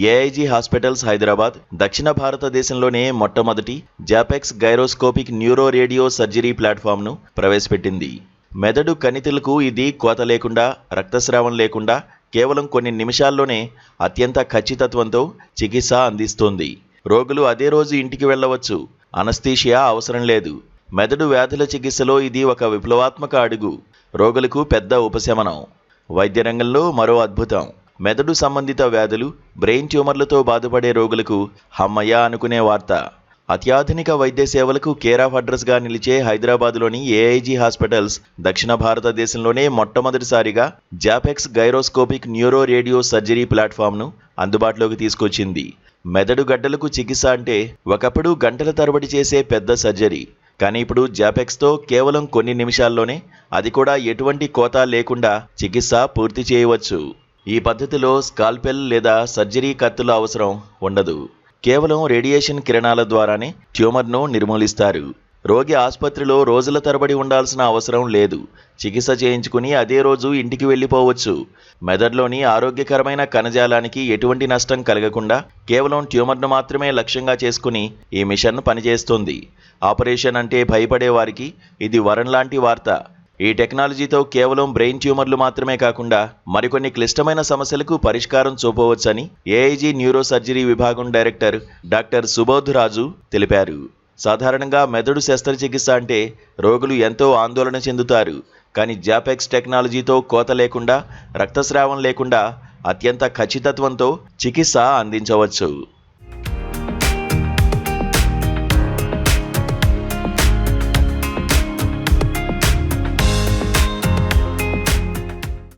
AIG hospitals Hyderabad దక్షిణ భారతదేశంలోనే మొట్టమొదటి జాపెక్స్ గైరోస్కోపిక్ న్యూరో రేడియో సర్జరీ ప్లాట్ఫామ్ను ప్రవేశపెట్టింది. మెదడు కణితులకు ఇది కోత లేకుండా, రక్తస్రావం లేకుండా కేవలం కొన్ని నిమిషాల్లోనే అత్యంత ఖచ్చితత్వంతో చికిత్స అందిస్తోంది. రోగులు అదే రోజు ఇంటికి వెళ్ళవచ్చు. అనస్థీషియా అవసరం లేదు. మెదడు వ్యాధుల చికిత్సలో ఇది ఒక విప్లవాత్మక అడుగు. రోగులకు పెద్ద ఉపశమనం. వైద్య రంగంలో మరో అద్భుతం. మెదడు సంబంధిత వ్యాధులు, బ్రెయిన్ ట్యూమర్లతో బాధపడే రోగులకు హమ్మయ్య అనుకునే వార్త. అత్యాధునిక వైద్య సేవలకు కేర్ ఆఫ్ అడ్రస్గా నిలిచే హైదరాబాద్లోని ఏఐజీ హాస్పిటల్స్ దక్షిణ భారతదేశంలోనే మొట్టమొదటిసారిగా జాపెక్స్ గైరోస్కోపిక్ న్యూరో రేడియో సర్జరీ ప్లాట్ఫామ్ను అందుబాటులోకి తీసుకొచ్చింది. మెదడు గడ్డలకు చికిత్స అంటే ఒకప్పుడు గంటల తరబడి చేసే పెద్ద సర్జరీ. కానీ ఇప్పుడు జాపెక్స్తో కేవలం కొన్ని నిమిషాల్లోనే, అది కూడా ఎటువంటి కోత లేకుండా చికిత్స పూర్తి చేయవచ్చు. ఈ పద్ధతిలో స్కాల్పెల్ లేదా సర్జరీ కత్తుల అవసరం ఉండదు. కేవలం రేడియేషన్ కిరణాల ద్వారానే ట్యూమర్ను నిర్మూలిస్తారు. రోగి ఆసుపత్రిలో రోజుల తరబడి ఉండాల్సిన అవసరం లేదు. చికిత్స చేయించుకుని అదే రోజు ఇంటికి వెళ్ళిపోవచ్చు. మెదడులోని ఆరోగ్యకరమైన కణజాలానికి ఎటువంటి నష్టం కలగకుండా కేవలం ట్యూమర్ను మాత్రమే లక్ష్యంగా చేసుకుని ఈ మిషన్ పనిచేస్తుంది. ఆపరేషన్ అంటే భయపడే వారికి ఇది వరం లాంటి వార్త. ఈ టెక్నాలజీతో కేవలం బ్రెయిన్ ట్యూమర్లు మాత్రమే కాకుండా మరికొన్ని క్లిష్టమైన సమస్యలకు పరిష్కారం చూపవచ్చని ఏఐజీ న్యూరో సర్జరీ విభాగం డైరెక్టర్ డాక్టర్ సుబోధ్ రాజు తెలిపారు. సాధారణంగా మెదడు శస్త్రచికిత్స అంటే రోగులు ఎంతో ఆందోళన చెందుతారు. కానీ జాపెక్స్ టెక్నాలజీతో కోత లేకుండా, రక్తస్రావం లేకుండా అత్యంత ఖచ్చితత్వంతో చికిత్స అందించవచ్చు.